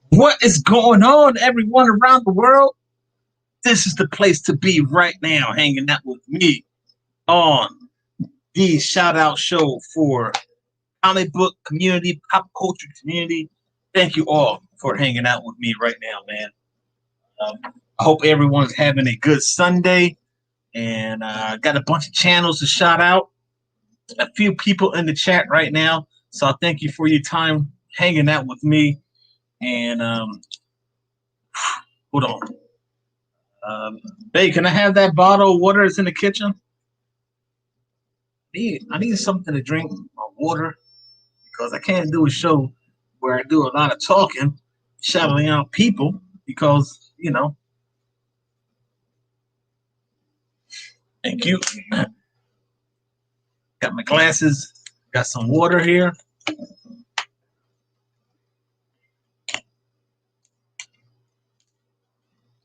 What is going on, everyone around the world? This is the place to be right now, hanging out with me on the shout out show for comic book community, pop culture community. Thank you all for hanging out with me right now, man. I hope everyone's having a good Sunday, and got a bunch of channels to shout out. A few people in the chat right now, so I thank you for your time hanging out with me. And hold on. Babe, can I have that bottle of water that's in the kitchen? I need something to drink, water, because I can't do a show where I do a lot of talking, shouting out people, because, you know. Thank you. Got my glasses, got some water here.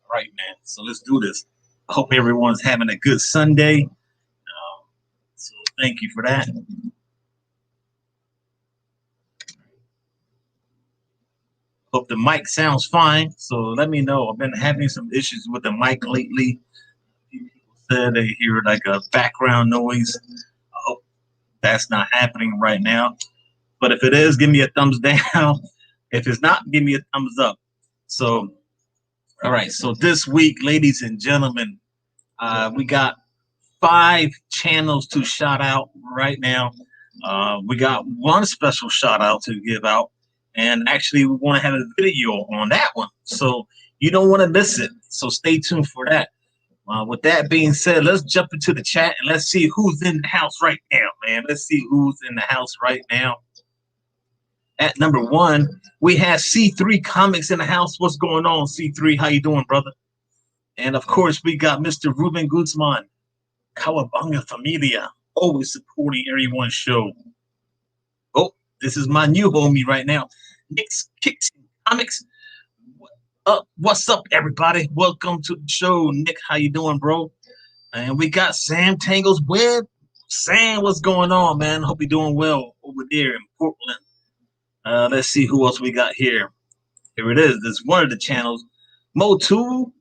All right, man. So let's do this. I hope everyone's having a good Sunday. So thank you for that. Hope the mic sounds fine. So let me know. I've been having some issues with the mic lately. People said they hear like a background noise. I hope that's not happening right now. But if it is, give me a thumbs down. If it's not, give me a thumbs up. So, all right. So this week, ladies and gentlemen, we got 5 channels to shout out right now. We got one special shout out to give out. And actually, we want to have a video on that one. So you don't want to miss it. So stay tuned for that. With that being said, let's jump into the chat and let's see who's in the house right now, man. Let's see who's in the house right now. At number 1, we have C3 Comics in the house. What's going on, C3? How you doing, brother? And of course, we got Mr. Ruben Guzman, Kawabanga Familia, always supporting everyone's show. Oh, this is my new homie right now, Kix Comix. What's up, everybody? Welcome to the show, Nick. How you doing, bro? And we got Sam Tangles Web. Sam, what's going on, man? Hope you're doing well over there in Portland. Let's see who else we got here. Here it is. This is one of the channels. MOTU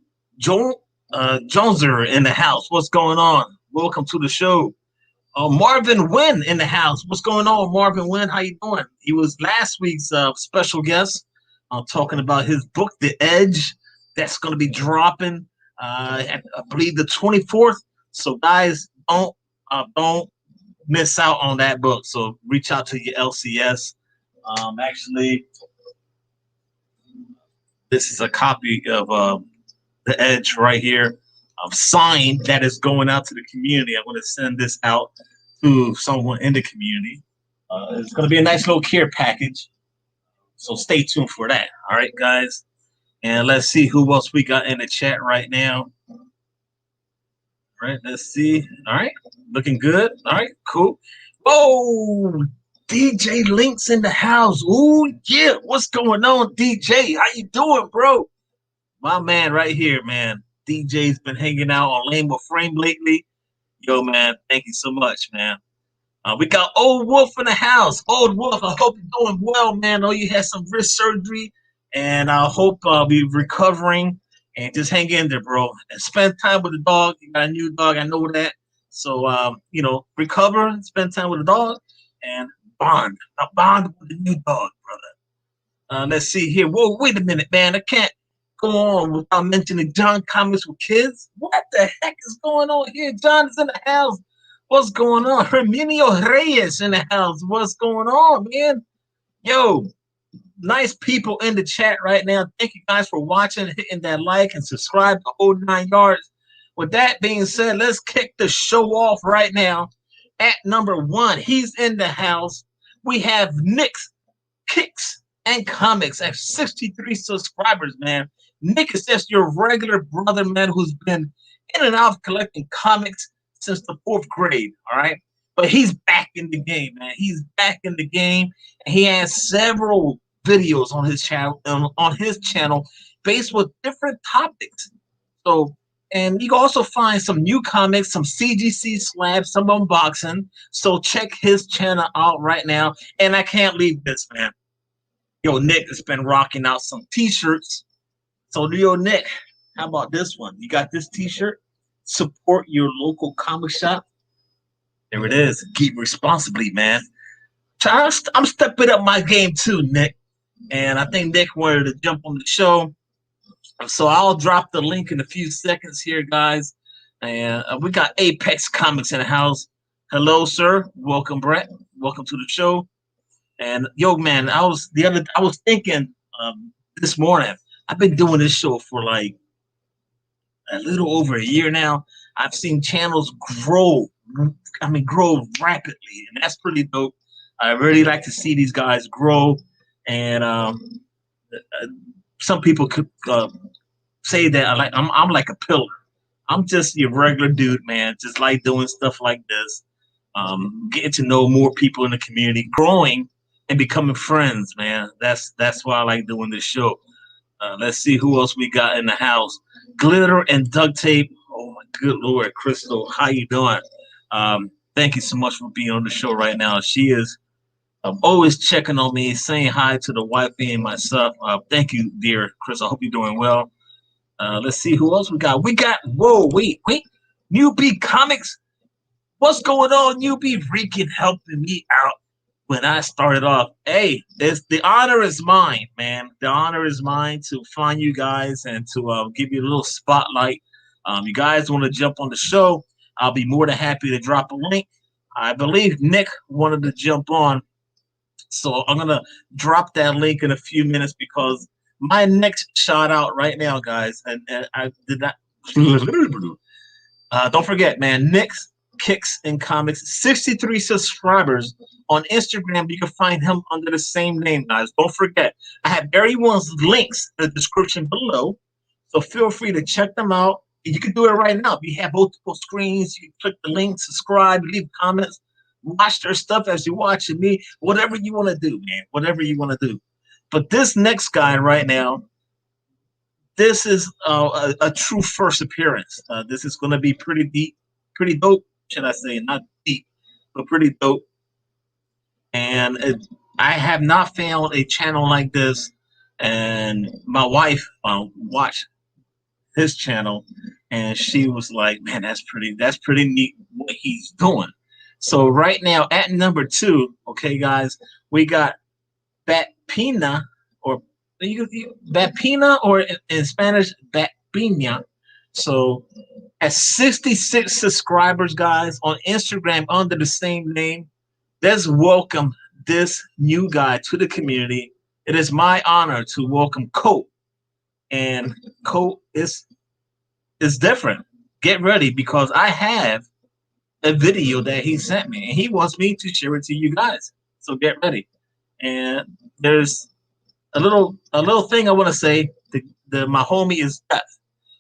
Jonezer in the house. What's going on? Welcome to the show. Marvin Wynn in the house. What's going on, Marvin Wynn? How you doing? He was last week's special guest. Talking about his book, The Edge. That's going to be dropping, I believe, the 24th. So, guys, don't miss out on that book. So, reach out to your LCS. Actually, this is a copy of The Edge right here. Signed that is going out to the community. I'm going to send this out to someone in the community. It's going to be a nice little care package. So stay tuned for that. All right, guys. And let's see who else we got in the chat right now. All right, let's see. All right, looking good. All right, cool. Oh, DJ Link's in the house. Ooh, yeah. What's going on, DJ? How you doing, bro? My man right here, man. DJ's been hanging out on Lane with Frame lately. Yo, man, thank you so much, man. We got Old Wolf in the house. Old Wolf, I hope you're doing well, man. I know you had some wrist surgery, and I hope you're recovering. And just hang in there, bro. And spend time with the dog. You got a new dog, I know that. So, recover, spend time with the dog, and bond. Bond with the new dog, brother. Let's see here. Whoa, wait a minute, man. I can't go on without mentioning John Comics with Kids. What the heck is going on here? John is in the house. What's going on? Herminio Reyes in the house. What's going on, man? Yo, nice people in the chat right now. Thank you guys for watching, hitting that like and subscribe to whole 9 yards. With that being said, let's kick the show off right now. At number 1, he's in the house. We have Nick, Kix, and Comics at 63 subscribers, man. Nick is just your regular brother, man, who's been in and out of collecting comics since the 4th grade, all right? But he's back in the game, man. He's back in the game, and he has several videos on his channel based with different topics. So And you can also find some new comics, some CGC slabs, some unboxing. So check his channel out right now. And I can't leave this, man. Yo, Nick has been rocking out some t-shirts. So, yo, Nick, how about this one? You got this t-shirt? Support your local comic shop. There it is. Keep responsibly, man. I'm stepping up my game too, Nick. And I think Nick wanted to jump on the show. So I'll drop the link in a few seconds here, guys. And we got Apex Comics in the house. Hello, sir. Welcome, Brett. Welcome to the show. And yo, man, I was thinking this morning. I've been doing this show for like a little over a year now. I've seen channels grow. I mean, grow rapidly, and that's pretty dope. I really like to see these guys grow, and some people could say that I'm like a pillar. I'm just your regular dude, man. Just like doing stuff like this, getting to know more people in the community, growing and becoming friends, man. That's why I like doing this show. Let's see who else we got in the house. Glitter and duct tape. Oh my good lord, Crystal, how you doing? Thank you so much for being on the show right now. She is always checking on me, saying hi to the wifey and myself. Thank you, dear Chris. I hope you're doing well. Let's see who else we got. We got wait, Newbie Comics. What's going on, Newbie? Freaking helping me out when I started off. Hey, the honor is mine, man. The honor is mine to find you guys and to give you a little spotlight. You guys want to jump on the show? I'll be more than happy to drop a link. I believe Nick wanted to jump on, so I'm gonna drop that link in a few minutes because my next shout out right now, guys, and I did not. Don't forget, man. Nick's Kix and Comics, 63 subscribers on Instagram. You can find him under the same name, guys. Don't forget, I have everyone's links in the description below, so feel free to check them out. You can do it right now. If you have multiple screens, you can click the link, subscribe, leave comments, watch their stuff as you're watching me. Whatever you want to do, man. Whatever you want to do. But this next guy right now, this is a true first appearance. This is going to be pretty deep, pretty dope, should I say? Not deep, but pretty dope. And I have not found a channel like this. And my wife watched his channel, and she was like, "Man, that's pretty neat what he's doing." So right now at number 2, okay, guys, we got Batpina or Batpina, or in Spanish, Batpina. So at 66 subscribers, guys, on Instagram under the same name, let's welcome this new guy to the community. It is my honor to welcome Colt. And Colt is different. Get ready because I have a video that he sent me and he wants me to share it to you guys. So get ready. And there's a little thing I want to say. My homie is deaf,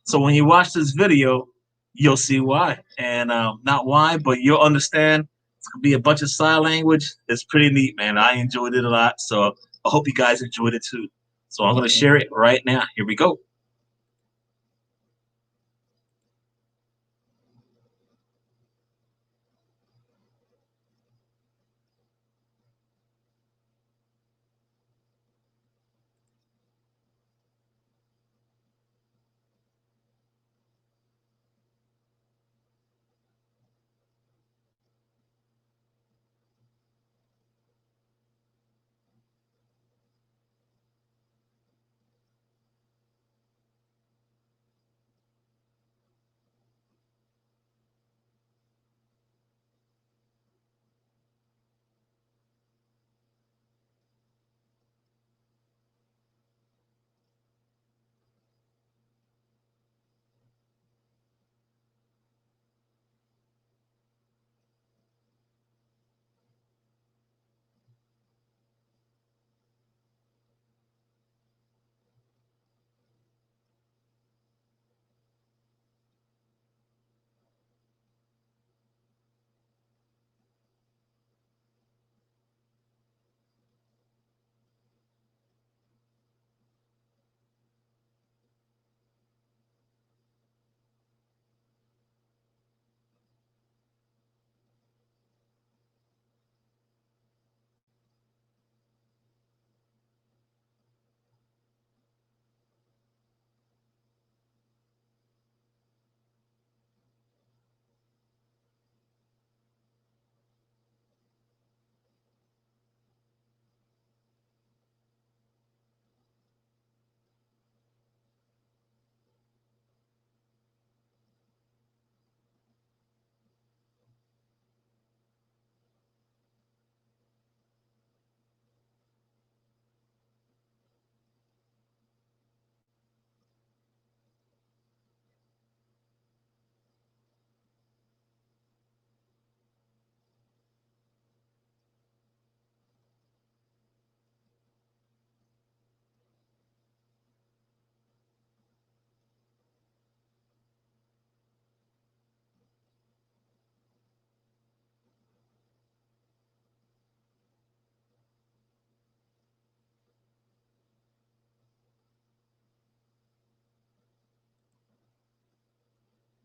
so when you watch this video, you'll see why, and not why, but you'll understand. It's gonna be a bunch of sign language. It's pretty neat, man. I enjoyed it a lot, so I hope you guys enjoyed it too. So I'm gonna share it right now. Here we go.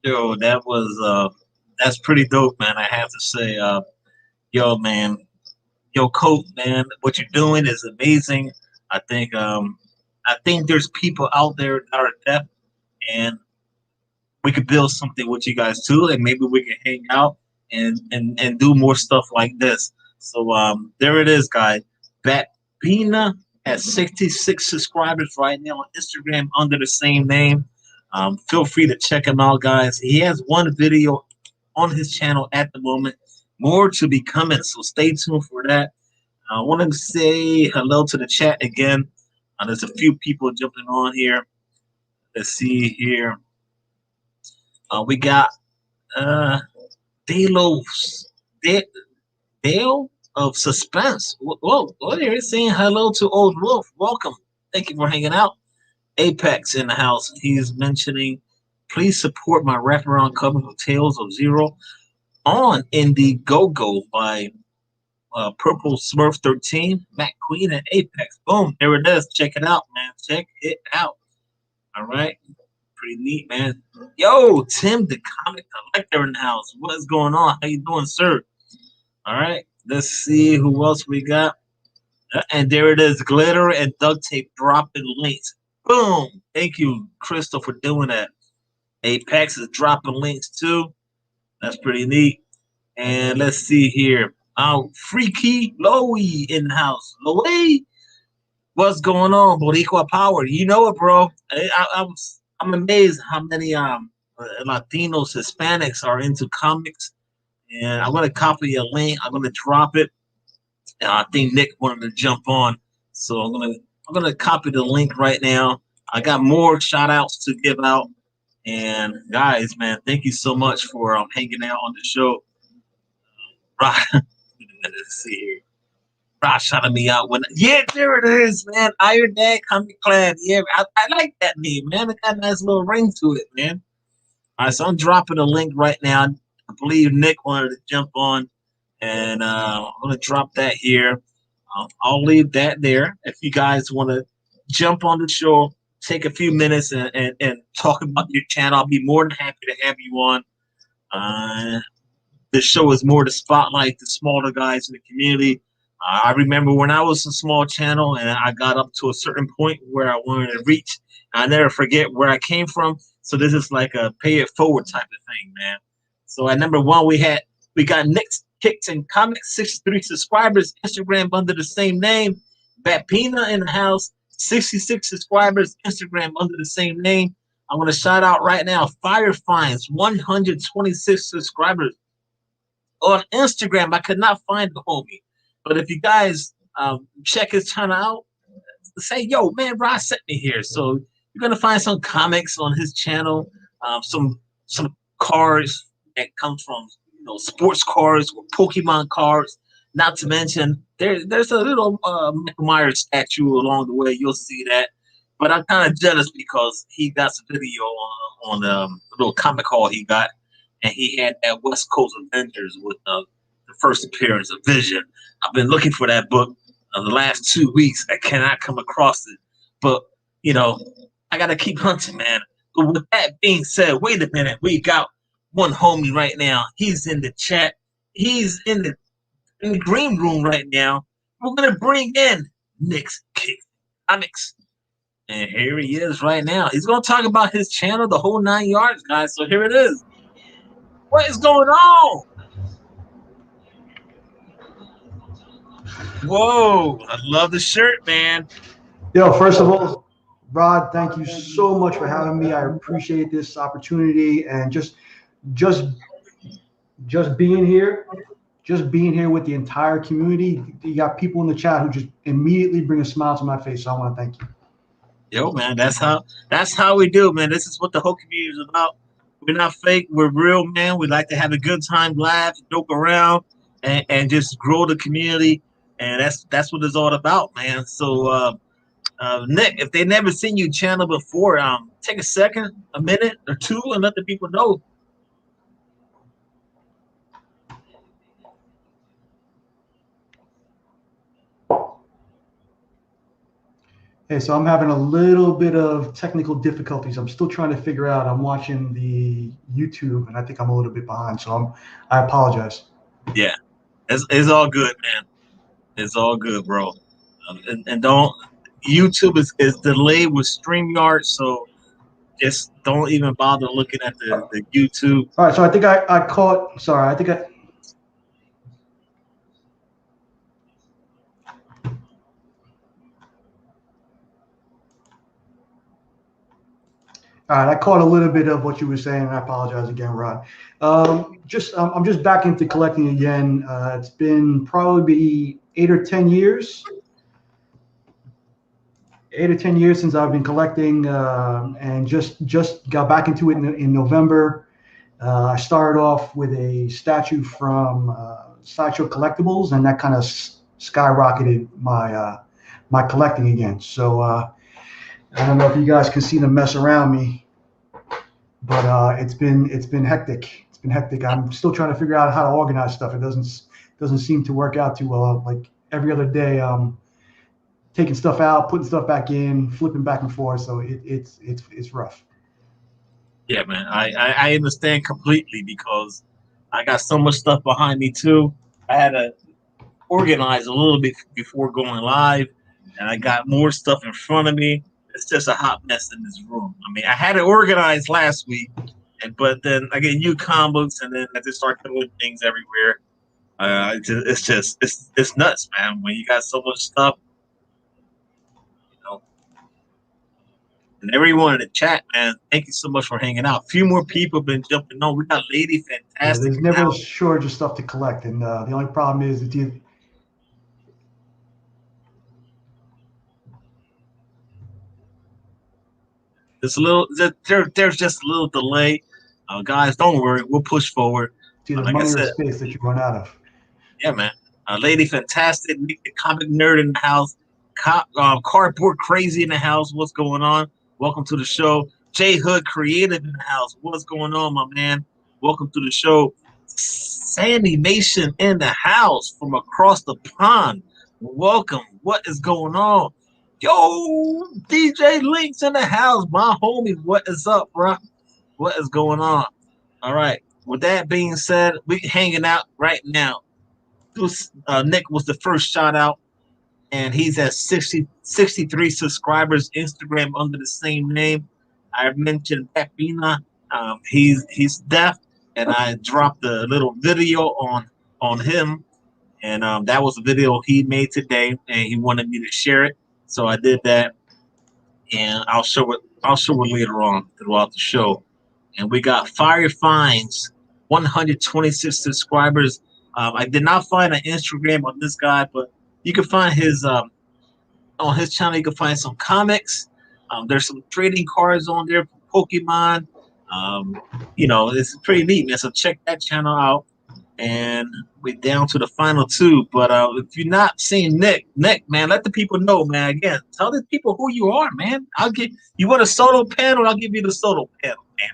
Yo, that's pretty dope, man. I have to say, yo, man, yo, Coach, man, what you're doing is amazing. I think, um, I think there's people out there that are deaf, and we could build something with you guys too, and maybe we can hang out and do more stuff like this. So there it is, guys. Batpina has 66 subscribers right now on Instagram under the same name. Feel free to check him out, guys. He has one video on his channel at the moment. More to be coming, so stay tuned for that. I want to say hello to the chat again. There's a few people jumping on here. Let's see here. We got Delos, De- Dale of Suspense. Whoa, here is saying hello to Old Wolf. Welcome. Thank you for hanging out. Apex in the house. He's mentioning, please support my wraparound cover of Tales of Zero on Indiegogo by Purple Smurf 13, Matt Queen, and Apex. Boom, there it is. Check it out, man. Check it out. All right. Pretty neat, man. Yo, Tim, the comic collector in the house. What's going on? How you doing, sir? All right. Let's see who else we got. And there it is, glitter and duct tape dropping links. Boom. Thank you, Crystal, for doing that. Apex is dropping links too. That's pretty neat. And let's see here. Freaky Loey in the house. Loey, what's going on, Boricua Power? You know it, bro. I'm amazed how many Latinos, Hispanics are into comics. And I'm gonna copy a link. I'm gonna drop it. I think Nick wanted to jump on, so I'm gonna copy the link right now. I got more shout outs to give out. And guys, man, thank you so much for hanging out on the show. Right. Let's see here. Rob shouted me out when yeah, there it is, man. Iron Dad Comic Clan. Yeah, I like that name, man. It got a nice little ring to it, man. All right, so I'm dropping a link right now. I believe Nick wanted to jump on, and I'm gonna drop that here. I'll leave that there. If you guys want to jump on the show, take a few minutes and talk about your channel, I'll be more than happy to have you on. Uh, this show is more to spotlight the smaller guys in the community. I remember when I was a small channel and I got up to a certain point where I wanted to reach. I never forget where I came from. So this is like a pay it forward type of thing, man. So at number one, we got Nick's Kix Comix, 63 subscribers, Instagram under the same name. Batpina in the house, 66 subscribers, Instagram under the same name. I want to shout out right now, FireFinds, 126 subscribers on Instagram. I could not find the homie. But if you guys check his channel out, say, yo, man, Ross sent me here. So you're gonna find some comics on his channel, some cards that comes from sports cards or Pokemon cards. Not to mention there's a little Michael Myers statue along the way. You'll see that. But I'm kind of jealous because he got some video on a little comic haul he got, and he had that West Coast Avengers with the first appearance of Vision. I've been looking for that book the last 2 weeks. I cannot come across it, but I gotta keep hunting, man. But with that being said, wait a minute, we got one homie right now. He's in the chat. He's in the green room right now. We're gonna bring in Nick's Kix Comix. And here he is right now. He's gonna talk about his channel, the whole 9 yards, guys. So here it is. What is going on? Whoa, I love the shirt, man. Yo, first of all, Rod, thank you so much for having me. I appreciate this opportunity and just just being here with the entire community. You got people in the chat who just immediately bring a smile to my face. So I want to thank you. Yo, man, that's how we do, man. This is what the whole community is about. We're not fake, we're real, man. We like to have a good time, laugh, joke around, and just grow the community. And that's what it's all about, man. So Nick, if they never seen you channel before, take a second, a minute or two, and let the people know. Hey, so I'm having a little bit of technical difficulties. I'm still trying to figure out. I'm watching the YouTube, and I think I'm a little bit behind. So I apologize. Yeah, it's all good, man. It's all good, bro. And don't YouTube is delayed with StreamYard, so just don't even bother looking at the YouTube. All right, so I think I caught. Sorry, I think I. All right, I caught a little bit of what you were saying. And I apologize again, Rod. I'm just back into collecting again. It's been probably 8 or 10 years. 8 or 10 years since I've been collecting, and just got back into it in November. I started off with a statue from Sideshow Collectibles, and that kind of skyrocketed my collecting again. So I don't know if you guys can see the mess around me, but it's been hectic. It's been hectic. I'm still trying to figure out how to organize stuff. It doesn't seem to work out too well. Like every other day, taking stuff out, putting stuff back in, flipping back and forth. So it's rough. Yeah, man, I understand completely because I got so much stuff behind me too. I had to organize a little bit before going live, and I got more stuff in front of me. It's just a hot mess in this room. I mean, I had it organized last week, but then I get new comics, and then I just start throwing things everywhere. It's nuts, man. When you got so much stuff, you know. And everyone in the chat, man, thank you so much for hanging out. A few more people have been jumping on. We got Lady Yeah, Fantastic there's never now. a shortage of stuff to collect, and the only problem is that There's just a little delay. Guys, don't worry. We'll push forward. it's either Like I money or said, space that you run out of. yeah, man. Lady Fantastic, Nick the comic nerd in the house, cardboard crazy in the house. What's going on? Welcome to the show. J Hood Creative in the house. What's going on, my man? Welcome to the show. Sandy Nation in the house from across the pond. Welcome. What is going on? Yo, DJ Links in the house, my homie. What is up, bro? What is going on? All right. With that being said, we hanging out right now. Nick was the first shout out, and he's at 63 subscribers. Instagram under the same name. I mentioned Batpina. He's deaf, and I dropped a little video on him, and that was a video he made today, and he wanted me to share it, so I did that, and I'll show it. I'll show it later on throughout the show. And we got FireFinds, 126 subscribers. I did not find an Instagram on this guy, but you can find his on his channel. You can find some comics. There's some trading cards on there for Pokemon. It's pretty neat, man. So check that channel out. And we're down to the final two. But if you're not seeing Nick, man, let the people know, man. Again, tell the people who you are, man. I'll give you want a solo panel. I'll give you the solo panel, man.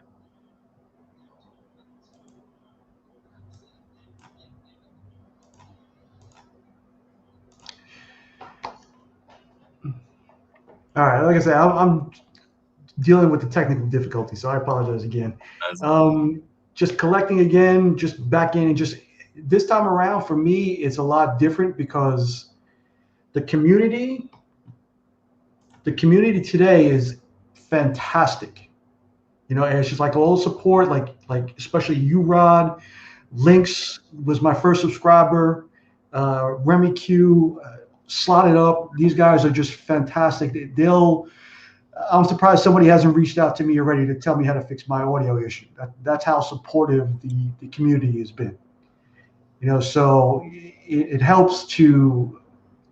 All right, like I said, I'm dealing with the technical difficulty, so I apologize again. Just collecting again, just back in, and just this time around for me, it's a lot different because the community today is fantastic. You know, and it's just like all support, like especially you, Rod. Lynx was my first subscriber. Remy Q, Slotted Up. These guys are just fantastic. I'm surprised somebody hasn't reached out to me already to tell me how to fix my audio issue. That's how supportive the community has been. You know, so it helps to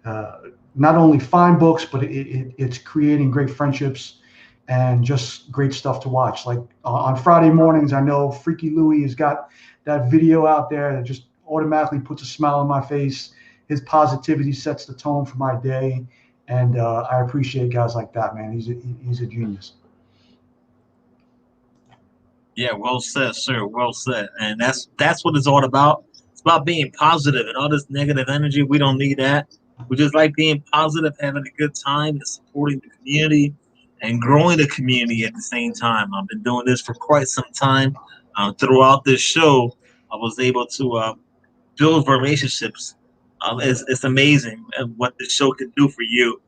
not only find books, but it's creating great friendships and just great stuff to watch. Like on Friday mornings, I know Freaky Louie has got that video out there that just automatically puts a smile on my face. His positivity sets the tone for my day. And I appreciate guys like that, man. He's a genius. Yeah, well said, sir. Well said. And that's what it's all about. It's about being positive and all this negative energy. We don't need that. We just like being positive, having a good time, and supporting the community and growing the community at the same time. I've been doing this for quite some time. Throughout this show, I was able to build relationships. It's amazing what this show can do for you.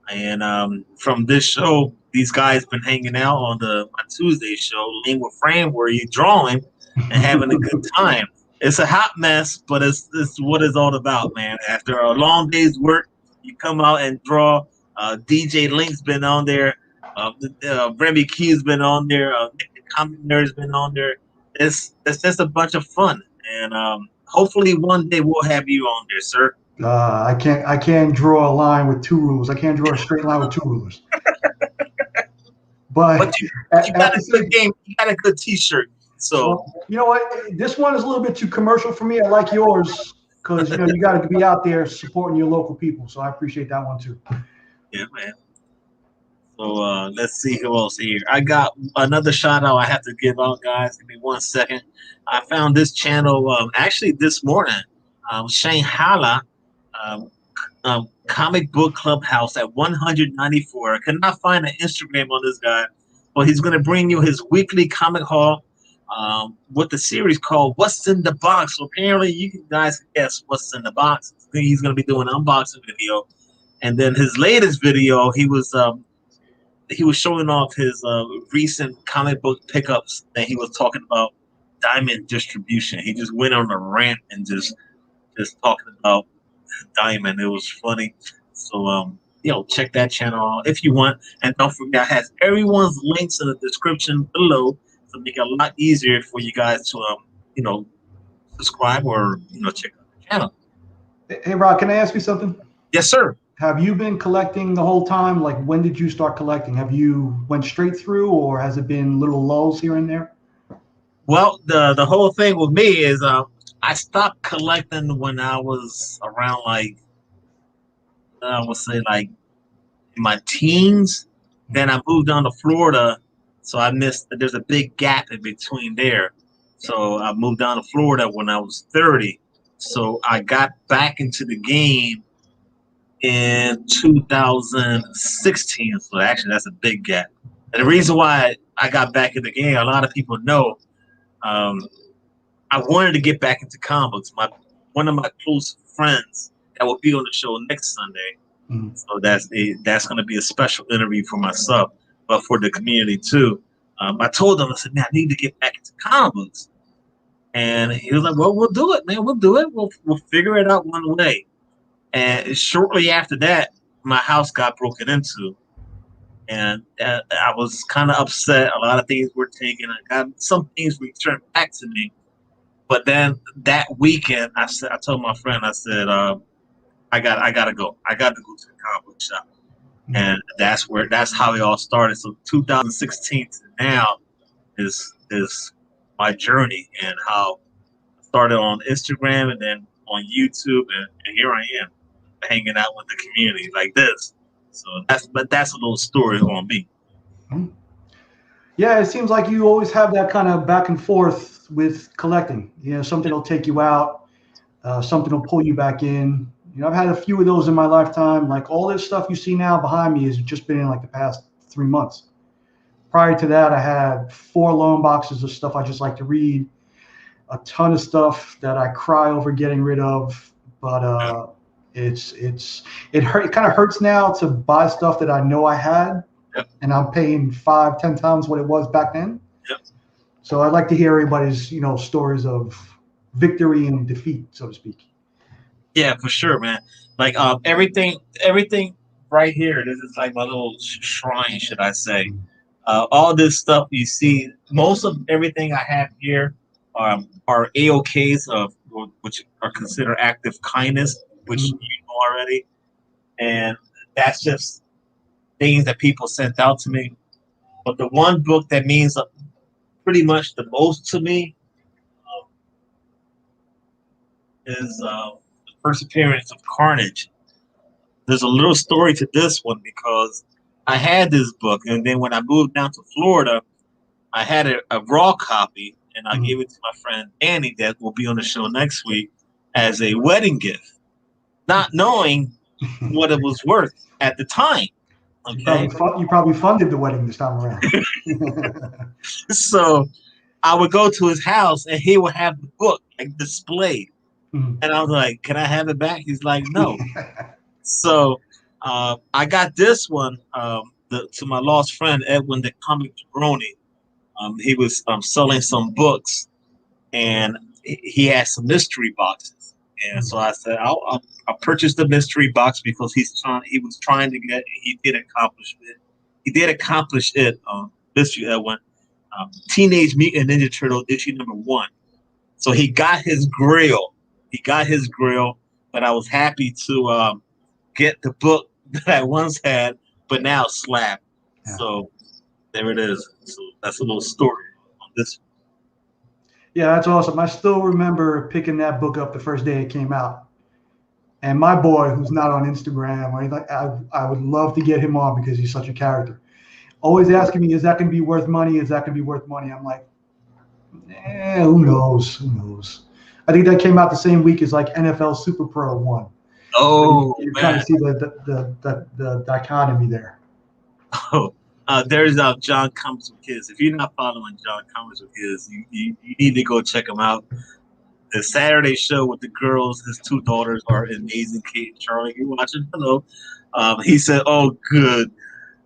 And from this show, these guys been hanging out on my Tuesday show, Lane with Fran, where you drawing and having a good time. It's a hot mess, but it's what it's all about, man. After a long day's work, you come out and draw. DJ Link's been on there. Remy Q's been on there. Nick the Comic Nerd's been on there. It's just a bunch of fun, and hopefully one day we'll have you on there, sir. I can't draw a line with two rulers. I can't draw a straight line with two rulers. But you got a good game. You got a good T-shirt. So well, you know what? This one is a little bit too commercial for me. I like yours because you got to be out there supporting your local people. So I appreciate that one too. Yeah, man. So let's see who else here. I got another shout out I have to give out, guys. Give me 1 second. I found this channel actually this morning. Shanghalla Comic Book Clubhouse at 194. I could not find an Instagram on this guy, but he's going to bring you his weekly comic haul with the series called What's in the Box. So apparently you guys can guess what's in the box. He's going to be doing an unboxing video. And then his latest video, he was showing off his recent comic book pickups that he was talking about diamond distribution. He just went on a rant and just talking about diamond. It was funny. So check that channel out if you want. And don't forget, I have everyone's links in the description below to make it a lot easier for you guys to subscribe or check out the channel. Hey Rod, can I ask you something? Yes, sir. Have you been collecting the whole time? Like, when did you start collecting? Have you went straight through, or has it been little lulls here and there? Well, the whole thing with me is I stopped collecting when I was around I would say in my teens. Then I moved down to Florida, so I missed. There's a big gap in between there. So I moved down to Florida when I was 30. So I got back into the game in 2016. So actually, that's a big gap. And the reason why I got back in the game, a lot of people know, I wanted to get back into comics. One of my close friends that will be on the show next Sunday. Mm-hmm. So that's going to be a special interview for myself, but for the community too. I told him, I said, man, I need to get back into comics. And he was like, well, we'll do it, man. We'll do it. We'll figure it out one way. And shortly after that, my house got broken into. And I was kind of upset. A lot of things were taken. I got some things returned back to me. But then that weekend, I told my friend, I said, I gotta go. I got to go to the comic book shop. And that's how it all started. So 2016 to now is my journey, and how I started on Instagram and then on YouTube, and here I am hanging out with the community like this. So that's a little story on me. Yeah, it seems like you always have that kind of back and forth with collecting. Something will take you out, something will pull you back in. I've had a few of those in my lifetime. Like, all this stuff you see now behind me has just been in like the past 3 months. Prior to that, I had 4 loan boxes of stuff I just like to read, a ton of stuff that I cry over getting rid of. But it kind of hurts now to buy stuff that I know I had, and I'm paying 5-10 times what it was back then. Yep. So I'd like to hear everybody's stories of victory and defeat, so to speak. Yeah, for sure, man. Like everything right here. This is like my little shrine, should I say? All this stuff you see, most of everything I have here are AOKs of which are considered active kindness, which you know already, and that's just things that people sent out to me. But the one book that means pretty much the most to me is the first appearance of Carnage. There's a little story to this one, because I had this book, and then when I moved down to Florida, I had a raw copy, and I gave it to my friend Danny that will be on the show next week as a wedding gift, not knowing what it was worth at the time. Okay. You probably funded the wedding this time around. So I would go to his house and he would have the book like displayed. Mhm. And I was like, can I have it back? He's like, no. So I got this one to my lost friend, Edwin the Comic Jabroni. He was selling some books and he had some mystery boxes. And so I said, I'll purchase the mystery box because he was trying to get, he did accomplish it. He did accomplish it, Mystery Edwin, Teenage Mutant Ninja Turtle issue #1. So he got his grill. But I was happy to get the book that I once had, but now slapped. Yeah. So there it is. So that's a little story on this. Yeah, that's awesome. I still remember picking that book up the first day it came out. And my boy, who's not on Instagram, or anything, I would love to get him on because he's such a character. Always asking me, is that going to be worth money? Is that going to be worth money? I'm like, who knows? Who knows? I think that came out the same week as like NFL Super Pro 1. Oh, you kind of see the dichotomy there. Oh, there's John Comics with Kids. If you're not following John Comics with Kids, you need to go check him out. The Saturday show with the girls, his 2 daughters are amazing. Kate and Charlie, you're watching. Hello. He said, "Oh, good."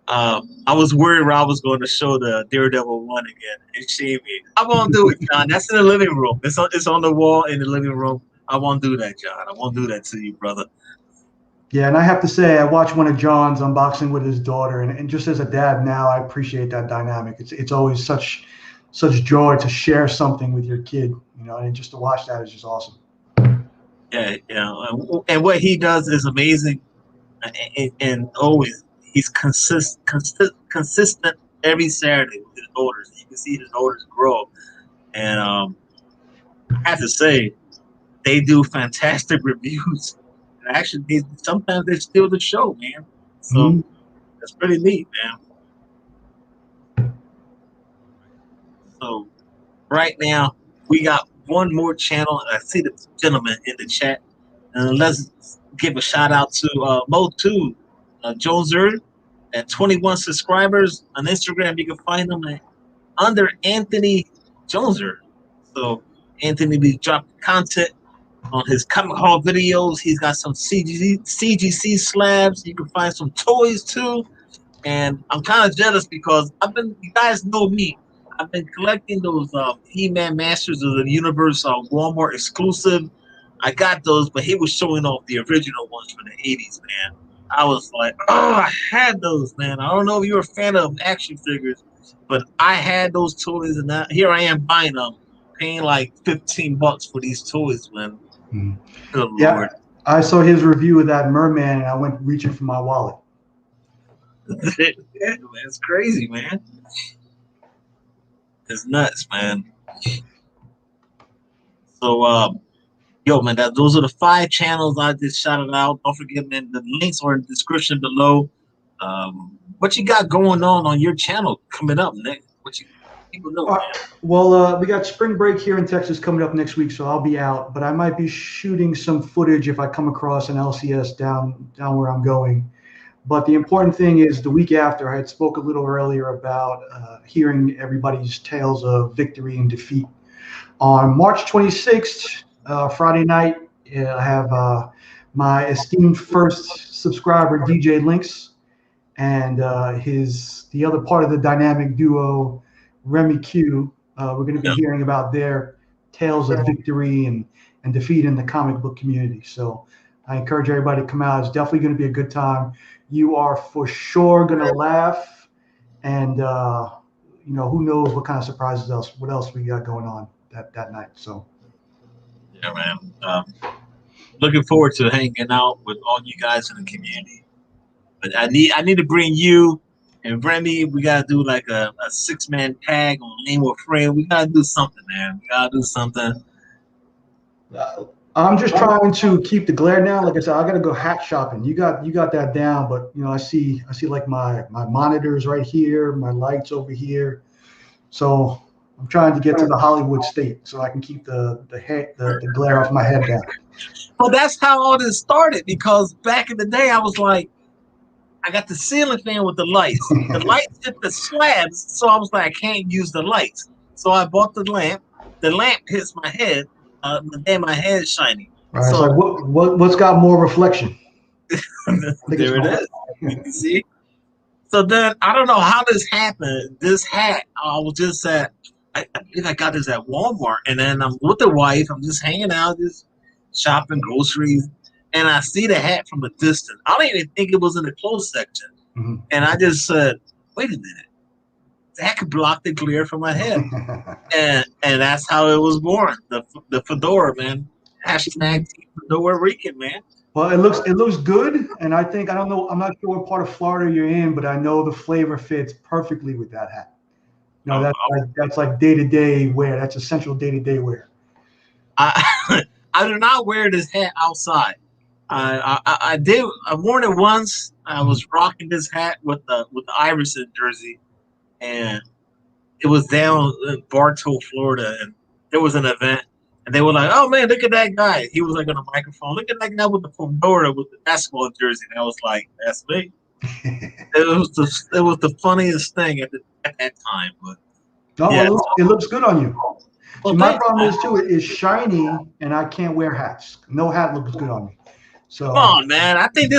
I was worried I was going to show the Daredevil 1 again and shame me. I won't do it, John. That's in the living room. It's on the wall in the living room. I won't do that, John. I won't do that to you, brother. Yeah, and I have to say, I watched one of John's unboxing with his daughter, and just as a dad now, I appreciate that dynamic. It's always such joy to share something with your kid, you know, and just to watch that is just awesome. Yeah, and what he does is amazing, and always he's consistent every Saturday with his daughters. You can see his daughters grow, and I have to say, they do fantastic reviews. And actually, sometimes they steal the show, man. So that's pretty neat, man. So right now, we got one more channel. I see the gentleman in the chat. And let's give a shout out to MOTU Jonezer at 21 subscribers on Instagram. You can find them under Anthony Jonezer. So Anthony be dropping content on his comic haul videos. He's got some CGC slabs. You can find some toys too. And I'm kind of jealous because you guys know me. I've been collecting those He-Man Masters of the Universe Walmart exclusive. I got those, but he was showing off the original ones from the 80s, man. I was like, oh, I had those, man. I don't know if you're a fan of action figures, but I had those toys, and here I am buying them, paying like $15 for these toys, man. Good Lord. I saw his review of that Merman, and I went reaching for my wallet. Yeah, man, it's crazy, man. It's nuts, man. So, yo, man, those are the 5 channels I just shouted out. Don't forget, man, the links are in the description below. What you got going on your channel coming up, Nick? What you people know, man? Well, we got spring break here in Texas coming up next week, so I'll be out. But I might be shooting some footage if I come across an LCS down where I'm going. But the important thing is the week after, I had spoke a little earlier about hearing everybody's tales of victory and defeat. On March 26th, Friday night, I have my esteemed first subscriber, DJ Lynx, and the other part of the dynamic duo, Remy Q. We're going to be hearing about their tales of victory and defeat in the comic book community. So I encourage everybody to come out. It's definitely going to be a good time. You are for sure going to laugh, and who knows what kind of surprises what else we got going on that night. So yeah, man, looking forward to hanging out with all you guys in the community. But I need to bring you and Remy. We gotta do like a 6-man tag on Name or Friend. We gotta do something, man. We gotta do something. I'm just trying to keep the glare down. Like I said, I gotta go hat shopping. You got that down, but I see like my monitors right here, my lights over here. So I'm trying to get to the Hollywood state so I can keep the glare off my head down. Well, that's how all this started, because back in the day, I was like, I got the ceiling fan with the lights. The lights hit the slabs, so I was like, I can't use the lights. So I bought the lamp. The lamp hits my head, then my head's shiny. Right. So It's like what's got more reflection? there it is. You see? So then I don't know how this happened. This hat, I was just at, I think I got this at Walmart, and then I'm with the wife. I'm just hanging out, just shopping groceries, and I see the hat from a distance. I don't even think it was in the clothes section, and I just said, "Wait a minute, that could block the glare from my head," and that's how it was born. The fedora, man. Hashtag Team Fedora Rican, man. Well, it looks good, and I don't know. I'm not sure what part of Florida you're in, but I know the flavor fits perfectly with that hat. No, that's like day-to-day wear. That's essential day-to-day wear. I I do not wear this hat outside. I did. I worn it once. I was rocking this hat with the Iverson jersey, and it was down in Bartow, Florida, and there was an event, and they were like, "Oh man, look at that guy!" He was like on a microphone. Look at that guy with the fedora with the basketball jersey, and I was like, "That's me." It was the funniest thing at that time, but yeah, it looks good on you. Well, See, my problem is too, it's shiny, and I can't wear hats. No hat looks good on me. So come on, man. I think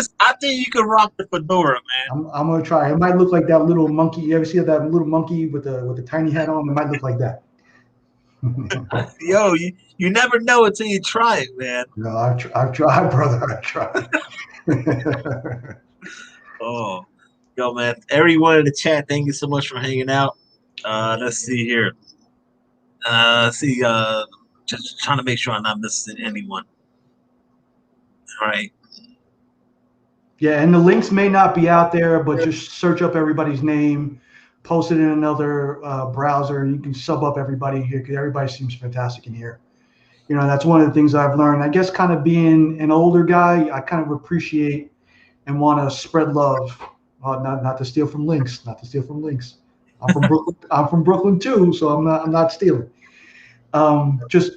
you can rock the fedora, man. I'm gonna try. It might look like that little monkey. You ever see that little monkey with the tiny hat on? It might look like that. Yo, you never know until you try it, man. No, I've tried, brother. I've tried. Oh, yo, man. Everyone in the chat, thank you so much for hanging out. Let's see here. Just trying to make sure I'm not missing anyone. All right. Yeah, and the links may not be out there, but just search up everybody's name, post it in another browser, and you can sub up everybody here because everybody seems fantastic in here. You know, that's one of the things I've learned. I guess kind of being an older guy, I kind of appreciate and want to spread love. Not to steal from links, not to steal from links. I'm from Brooklyn. I'm from Brooklyn too, so I'm not stealing. Just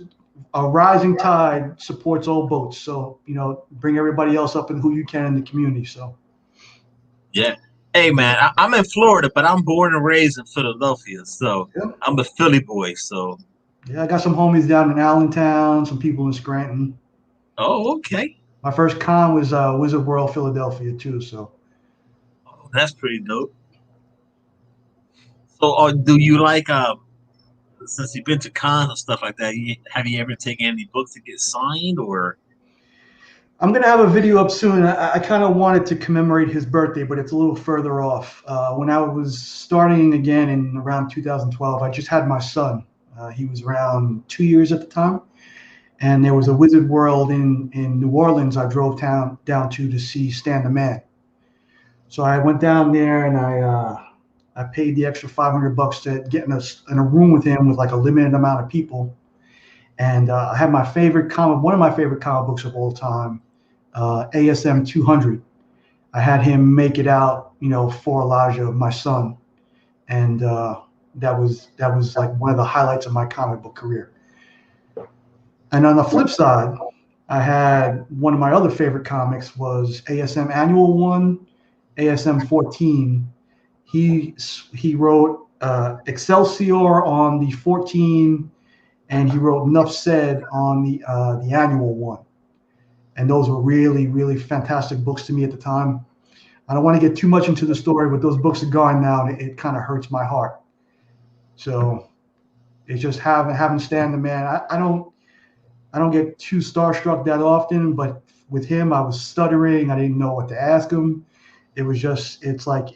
a rising tide supports all boats. So, you know, bring everybody else up and who you can in the community. So, yeah. Hey, man, I'm in Florida, but I'm born and raised in Philadelphia. So yeah. I'm a Philly boy. So yeah, I got some homies down in Allentown, some people in Scranton. Oh, okay. My first con was Wizard World Philadelphia too. So that's pretty dope. So, do you like since you've been to cons and stuff like that, have you ever taken any books to get signed, or? I'm going to have a video up soon. I kind of wanted to commemorate his birthday, but it's a little further off. When I was starting again in around 2012, I just had my son. He was around 2 years at the time. And there was a Wizard World in New Orleans I drove down to see Stan the Man. So I went down there and I paid the extra $500 to get in a room with him with like a limited amount of people. And I had one of my favorite comic books of all time, ASM 200. I had him make it out, you know, for Elijah, my son. And that was like one of the highlights of my comic book career. And on the flip side, I had one of my other favorite comics was ASM Annual 1, ASM 14. He wrote Excelsior on the 14, and he wrote Nuff Said on the Annual 1. And those were really, really fantastic books to me at the time. I don't want to get too much into the story, but those books are gone now, and it kind of hurts my heart. So it's just having Stan the Man. I don't get too starstruck that often, but with him, I was stuttering. I didn't know what to ask him. It's like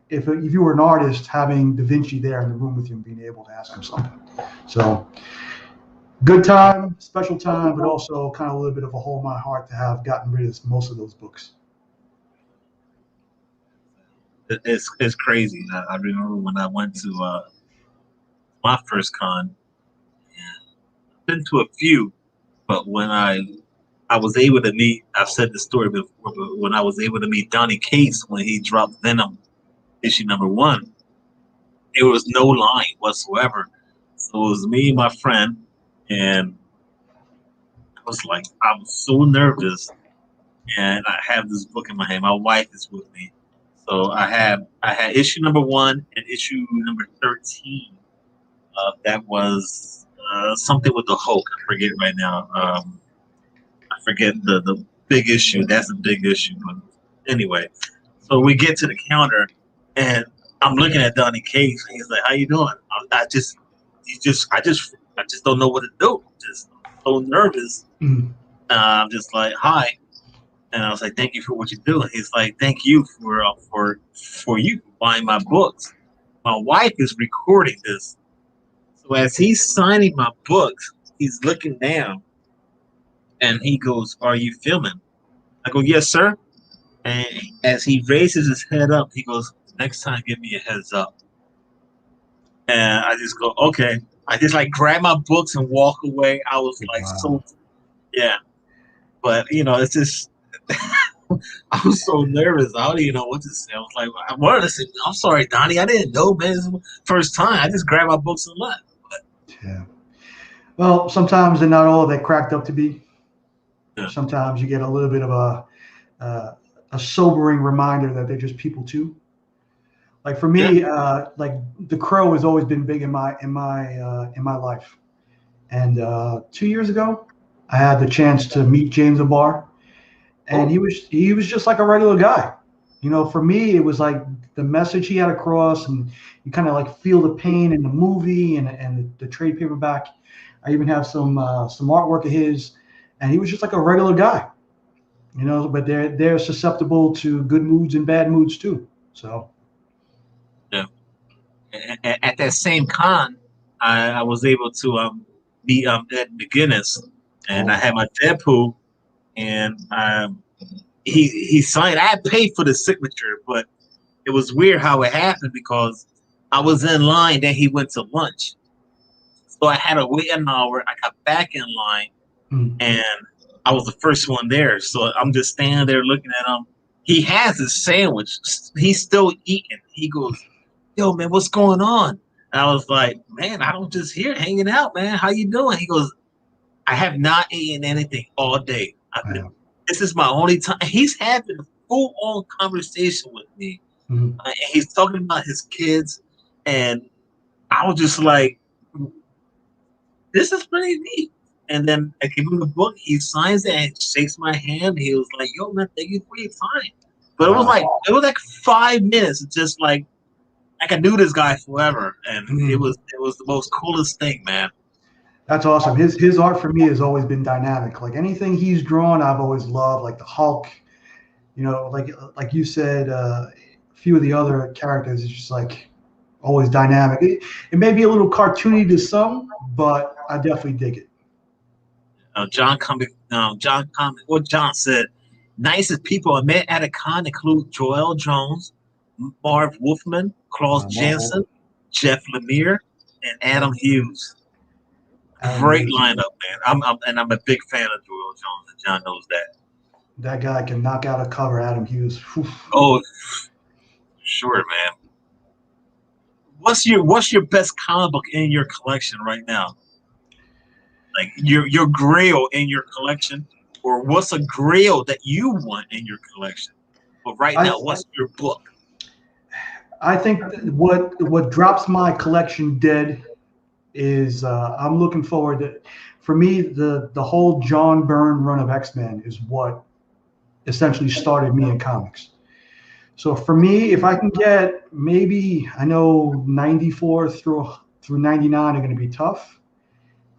if you were an artist, having Da Vinci there in the room with you and being able to ask him something. So good time, special time, but also kind of a little bit of a hole in my heart to have gotten rid of most of those books. It's crazy. I remember when I went to my first con. I've been to a few, but when I was able to meet, I've said the story before, but when I was able to meet Donny Cates when he dropped Venom issue #1, there was no line whatsoever. So So it was me and my friend, and I was so nervous, and I have this book in my hand. My wife is with me, so I had issue number 1 and issue number 13. That was something with the Hulk. I forget right now. I forget the big issue. That's a big issue. But anyway, so we get to the counter, and I'm looking at Donnie Case, and he's like, "How you doing?" I just don't know what to do. Just so nervous. I'm just like, "Hi," and I was like, "Thank you for what you do." And he's like, "Thank you for you buying my books." My wife is recording this, so as he's signing my books, he's looking down, and he goes, "Are you filming?" I go, "Yes, sir." And as he raises his head up, he goes, "Next time, give me a heads up." And I just go, "Okay." I just like grab my books and walk away. I was like, Wow. yeah. But it's just, I was so nervous. I don't even know what to say. I was like, I wanted to say, "I'm sorry, Donnie. I didn't know, man. This is the first time." I just grabbed my books and left. Yeah. Well, sometimes they're not all that cracked up to be. Yeah. Sometimes you get a little bit of a sobering reminder that they're just people too. Like for me, like The Crow has always been big in my life. And 2 years ago, I had the chance to meet James Abar, and he was just like a regular guy. For me, it was like the message he had across, and you kind of like feel the pain in the movie and the trade paperback. I even have some artwork of his, and he was just like a regular guy. But they're susceptible to good moods and bad moods too. So Yeah. At that same con, I was able to meet Ed McGuinness, and I had my Deadpool, and he signed. I had paid for the signature, but it was weird how it happened because I was in line, then he went to lunch, so I had to wait an hour. I got back in line, and I was the first one there. So I'm just standing there looking at him. He has his sandwich. He's still eating. He goes, "Yo, man, what's going on?" And I was like, "Man, I don't just here hanging out, man. How you doing?" He goes, "I have not eaten anything all day. This is my only time." He's having a full-on conversation with me. And he's talking about his kids, and I was just like, "This is pretty neat." And then I give him the book. He signs it and shakes my hand. He was like, "Yo, man, thank you for your time." But it was like 5 minutes. It's just like I knew this guy forever, and it was the most coolest thing, man. That's awesome. His art for me has always been dynamic. Like anything he's drawn, I've always loved. Like the Hulk, like you said, a few of the other characters is just like always dynamic. It may be a little cartoony to some, but I definitely dig it. John what John said, nicest people I met at a con include Joel Jones, Marv Wolfman, Klaus Jensen, Jeff Lemire, and Adam Hughes. Great lineup, man. I'm a big fan of Joel Jones, and John knows that. That guy can knock out a cover, Adam Hughes. Whew. Oh, sure, man. What's your best comic book in your collection right now? Like your grail in your collection, or what's a grail that you want in your collection? But right now, what's your book? I think what drops my collection dead is I'm looking forward to. For me, the whole John Byrne run of X-Men is what essentially started me in comics. So for me, if I can get maybe, I know 94 through 99 are going to be tough.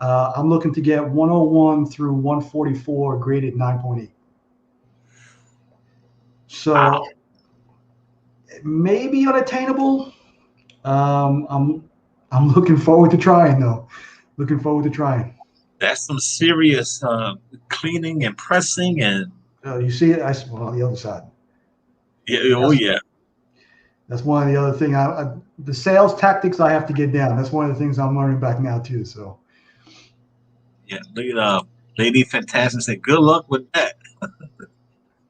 I'm looking to get 101 through 144 graded 9.8. So maybe unattainable. I'm looking forward to trying though. Looking forward to trying. That's some serious cleaning and pressing and. You see it? Well, on the other side. Yeah. Yeah. That's one of the other things. The sales tactics I have to get down. That's one of the things I'm learning back now too. So. Yeah, look at Lady Fantastic said, "Good luck with that."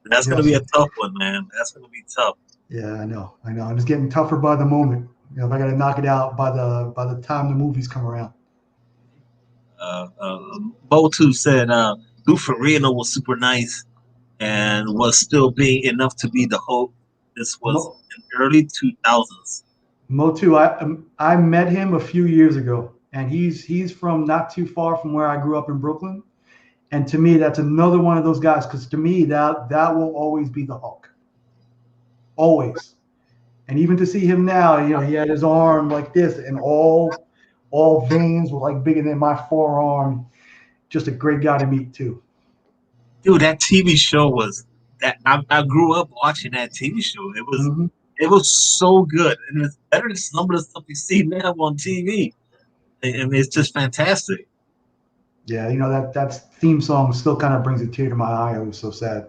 That's gonna be a tough one, man. That's gonna be tough. Yeah, I know. And it's getting tougher by the moment. I got to knock it out by the time the movies come around. MOTU said Lou Ferrino was super nice and was still being enough to be the Hulk. This was in early 2000s. MOTU, I met him a few years ago, and he's from not too far from where I grew up in Brooklyn. And to me, that's another one of those guys, because to me, that will always be the Hulk. Always. And even to see him now, you know, he had his arm like this, and all veins were like bigger than my forearm. Just a great guy to meet too. Dude, that TV show was that I grew up watching that TV show. It was so good, and it's better than some of the stuff you see now on TV. I mean, it's just fantastic. Yeah, you know, that theme song still kind of brings a tear to my eye. It was so sad.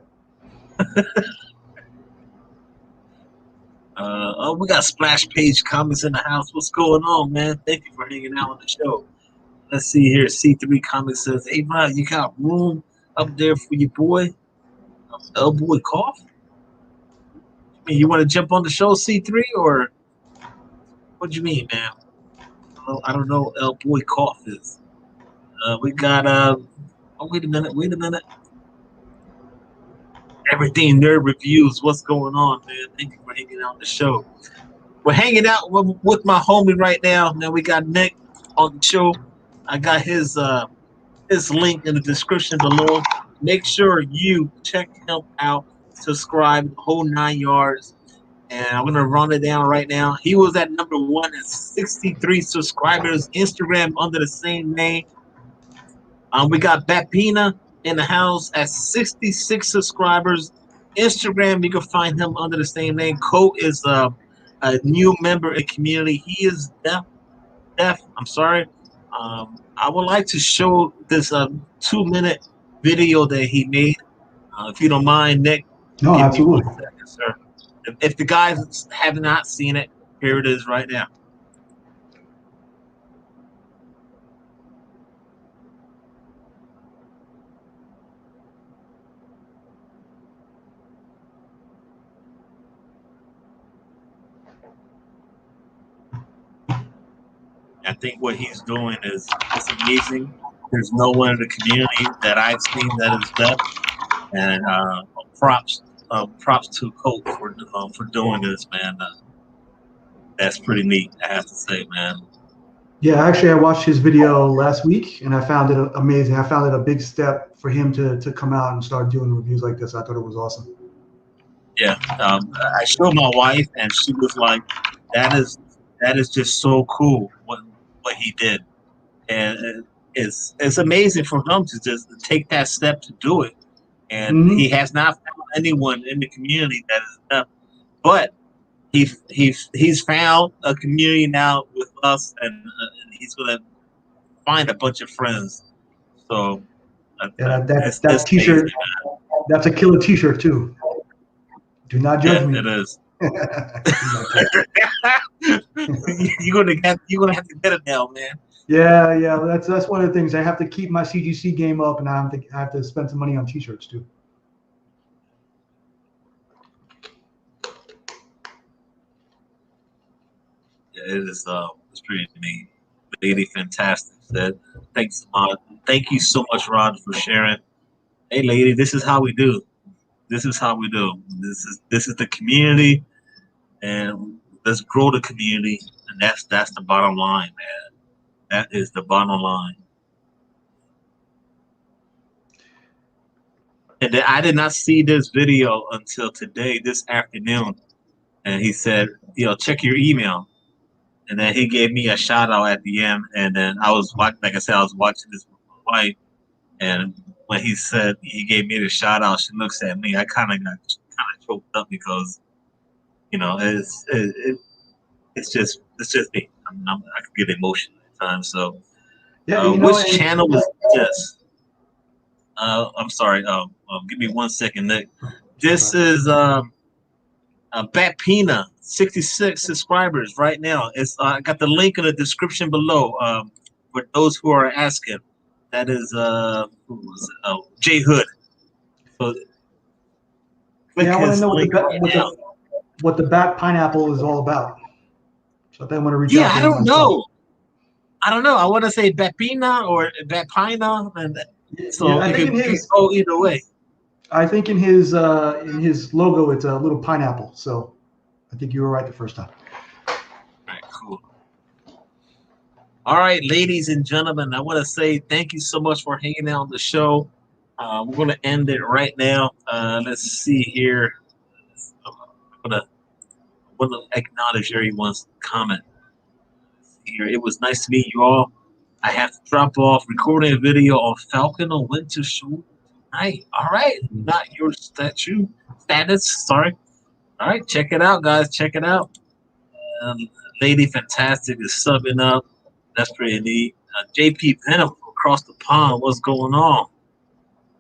We got Splash Page Comics in the house. What's going on, man? Thank you for hanging out on the show. Let's see here. C3 Comics says, "Hey, Ron, you got room up there for your boy, El Boy Cough? You want to jump on the show, C3, or what do you mean, man? I don't know. El Boy Cough is. We got Oh, wait a minute. Everything Nerd Reviews. What's going on, man? Thank you for hanging out on the show. We're hanging out with my homie right now. Now we got Nick on the show. I got his link in the description below. Make sure you check him out, subscribe, the whole 9 yards. And I'm gonna run it down right now. He was at number 1 at 63 subscribers. Instagram under the same name. We got Batpina in the house at 66 subscribers. Instagram, you can find him under the same name. Cole is a new member in the community. He is deaf. I'm sorry. I would like to show this 2-minute video that he made. If you don't mind, Nick. No, Give absolutely. me 1 second, sir. If the guys have not seen it, here it is right now. I think what he's doing is it's amazing. There's no one in the community that I've seen that is deaf, and props to Colt for doing this, man. That's pretty neat, I have to say, man. Yeah, actually, I watched his video last week, and I found it amazing. I found it a big step for him to come out and start doing reviews like this. I thought it was awesome. Yeah, I showed my wife, and she was like, "That is just so cool what he did," and it's amazing for him to just take that step to do it. And he has not found anyone in the community that is deaf, but he's found a community now with us, and he's gonna find a bunch of friends. So yeah, that T-shirt, that's a killer T-shirt too. Do not judge me. It is. You're gonna have to get it now, man. Yeah. That's one of the things. I have to keep my CGC game up, and I have to spend some money on T-shirts too. Yeah, it is. It's pretty neat. Lady Fantastic said, "Thanks, thank you so much, Rod, for sharing." Hey, lady, this is how we do. This is how we do. This is the community, and let's grow the community, and that's the bottom line, man. That is the bottom line. And then I did not see this video until today, this afternoon. And he said, check your email. And then he gave me a shout out at the end. And then I was watching, like I said, I was watching this with my wife. And when he said he gave me the shout out, she looks at me. I kind of got choked up because, it's just me. I can get emotional at times. So, yeah, which channel is this? I'm sorry. Give me 1 second, Nick. This is Batpina, 66 subscribers right now. It's I got the link in the description below. For those who are asking, that is who was it? Oh, J Hood. So yeah, I want to know what the Bat Pineapple is all about. So I want to reach out to I don't know. I don't know. I want to say Batpina or Batpina, and Yeah, so it could go either way. I think in his logo it's a little pineapple. So I think you were right the first time. All right, cool. All right, ladies and gentlemen, I want to say thank you so much for hanging out on the show. We're going to end it right now. Let's see here. I'm going to acknowledge everyone's comment. Here, it was nice to meet you all. I have to drop off recording a video on Falcon on Winter Show tonight. All right, not your status. Sorry. All right, check it out, guys. Check it out. Lady Fantastic is subbing up. That's pretty neat. JP Venom across the pond. What's going on?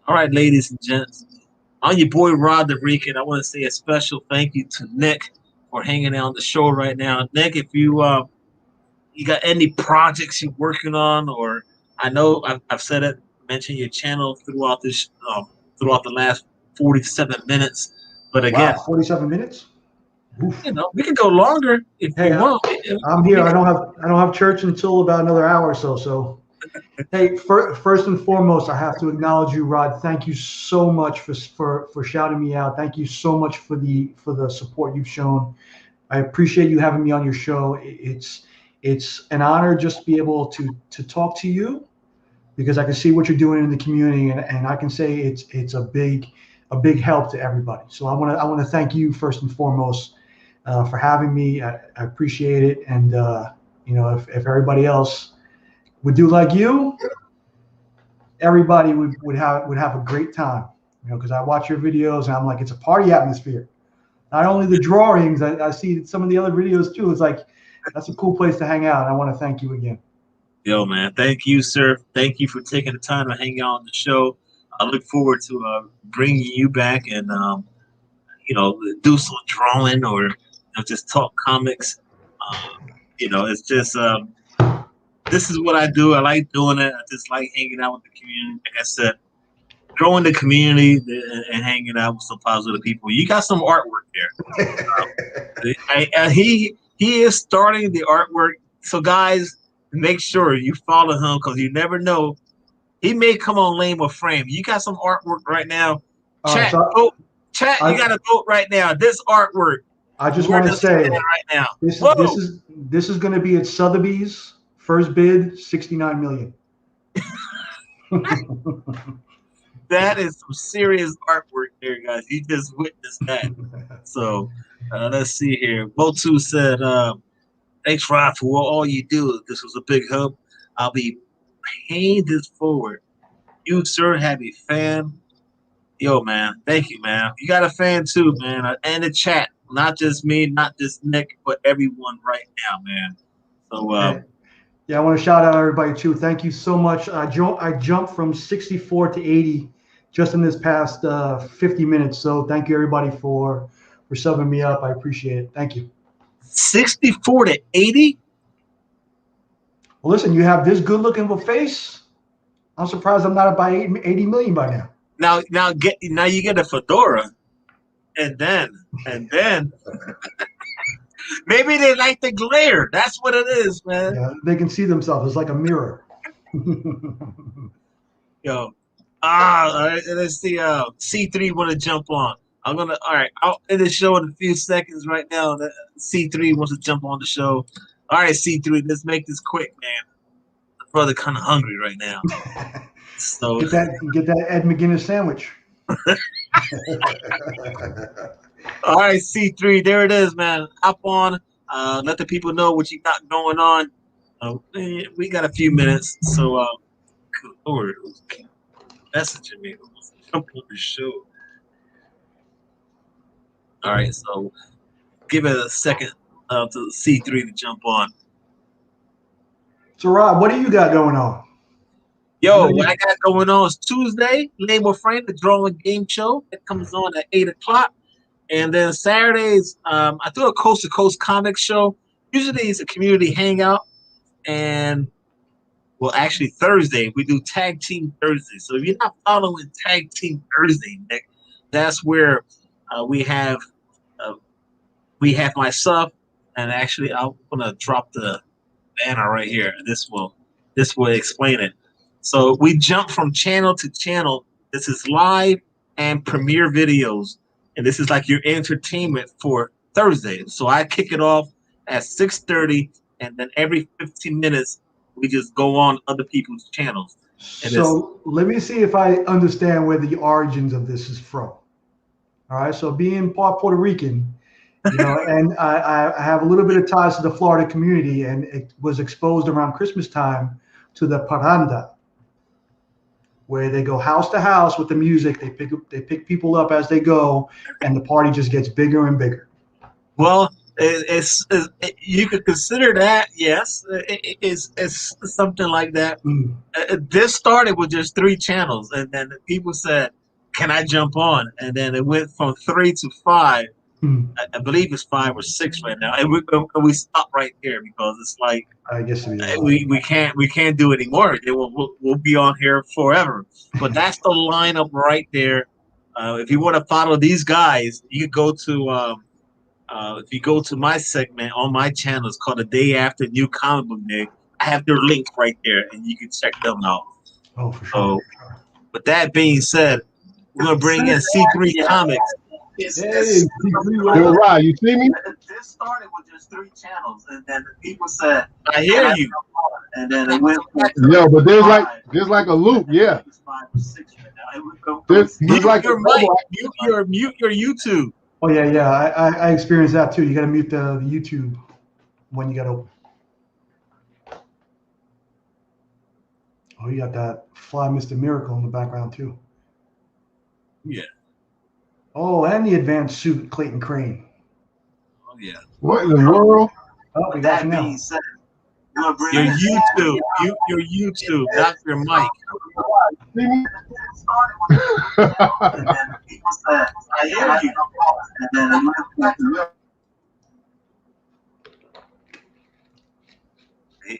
All right, ladies and gents. I'm your boy Rod the Rican. I want to say a special thank you to Nick for hanging out on the show right now. Nick, if you got any projects you're working on, or I know I've said it, mentioned your channel throughout this throughout the last 47 minutes. But again, wow, 47 minutes. Oof. You know, we can go longer if you want. I'm here. I don't have church until about another hour or so. So, hey, first and foremost, I have to acknowledge you, Rod. Thank you so much for shouting me out. Thank you so much for the support you've shown. I appreciate you having me on your show. It's an honor just to be able to talk to you, because I can see what you're doing in the community, and I can say it's a big help to everybody. So I want to thank you first and foremost for having me. I appreciate it, and you know, if everybody else would do like you, everybody would have a great time. You know, because I watch your videos and I'm like, it's a party atmosphere. Not only the drawings, I see some of the other videos too. It's like, that's a cool place to hang out. And I want to thank you again. Yo, man, thank you, sir. Thank you for taking the time to hang out on the show. I look forward to bringing you back and you know, do some drawing or you know, just talk comics. You know, it's just this is what I do. I like doing it. I just like hanging out with the community. Like I said, growing the community and hanging out with some positive people. You got some artwork there. He is starting the artwork. So guys, make sure you follow him, because you never know. He may come on Lame or Frame. You got some artwork right now. Chat, chat. You got to vote right now. This artwork. I just want to say right now. This is going to be at Sotheby's. First bid, 69 million. That is some serious artwork there, guys. You just witnessed that. So let's see here. MOTU said, thanks, Rod, for all you do. This was a big help. I'll be paying this forward. You, sir, have a fan. Yo, man. Thank you, man. You got a fan too, man. And the chat. Not just me, not just Nick, but everyone right now, man. So yeah, I want to shout out everybody too. Thank you so much. I jumped from 64 to 80 just in this past 50 minutes. So thank you everybody for subbing me up. I appreciate it. Thank you. 64 to 80? Well, listen, you have this good looking of a face. I'm surprised I'm not at by 80 million by now. Now you get a fedora, and then maybe they like the glare. That's what it is, man. Yeah, they can see themselves. It's like a mirror. Yo, all right, let's see. C3 want to jump on. All right, I'll end the show in a few seconds right now. C3 wants to jump on the show. All right, C3, let's make this quick, man. The brother kind of hungry right now. So get that Ed McGuinness sandwich. All right, C3, there it is, man. Hop on. Let the people know what you got going on. We got a few minutes, so good Lord, who's messaging me? Who's jumping on the show? All right, so give it a second to C3 to jump on. So Rob, what do you got going on? Yo, what I got going on is Tuesday, Name or Frame, the drawing game show. It comes on at 8 o'clock. And then Saturdays, I do a Coast to Coast comic show. Usually it's a community hangout. And, well, actually Thursday, we do Tag Team Thursday. So if you're not following Tag Team Thursday, Nick, that's where we have myself. And actually, I'm going to drop the banner right here. This will this will explain it. So we jump from channel to channel. This is live and premiere videos, and this is like your entertainment for Thursday. So I kick it off at 6:30, and then every 15 minutes we just go on other people's channels. And so let me see if I understand where the origins of this is from. All right, so being part Puerto Rican, you know, and I have a little bit of ties to the Florida community, and it was exposed around Christmas time to the parranda, where they go house to house with the music. They pick people up as they go, and the party just gets bigger and bigger. Well, you could consider that, yes. It's something like that. This started with just 3 channels, and then people said, "Can I jump on?" And then it went from 3 to 5. I believe it's 5 or 6 right now, and we stop right there because it's like I guess we can't do it anymore. We'll be on here forever. But that's the lineup right there. If you want to follow these guys, you could go to. If you go to my segment on my channel, it's called The Day After New Comic Book Day. I have their link right there, and you can check them out. Oh, for sure. So, with that being said, we're gonna bring in C3 Comics. You're right. You see me? This started with just 3 channels, and then people said, "I hear you," and then it went. Yeah, but there's like a loop. Yeah. There's like your mic. Mute your YouTube. Oh yeah. I experienced that too. You got to mute the YouTube when you got open. Oh, you got that Fly Mr. Miracle in the background too. Yeah. Oh, and the advanced suit Clayton Crane. Oh yeah. What in the world? Oh, we got you now. Your YouTube, your YouTube, not your mic.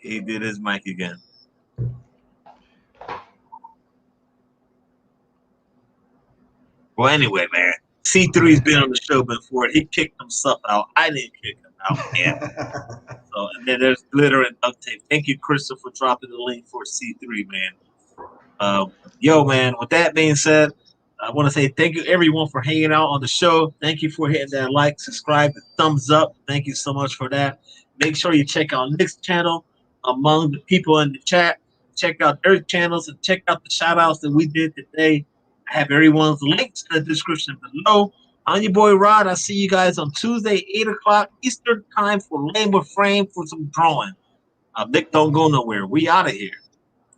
He did his mic again. Well, anyway, man, C3's been on the show before. He kicked himself out. I didn't kick him out. Yeah. So, and then there's glitter and duct tape. Thank you, Crystal, for dropping the link for C3, man. Yo, man, with that being said, I want to say thank you, everyone, for hanging out on the show. Thank you for hitting that like, subscribe, and thumbs up. Thank you so much for that. Make sure you check out Nick's channel among the people in the chat. Check out their channels and check out the shout-outs that we did today. I have everyone's links in the description below. I'm your boy Rod. I'll see you guys on Tuesday, 8 o'clock Eastern time for Labor Frame for some drawing. Nick, don't go nowhere. We out of here.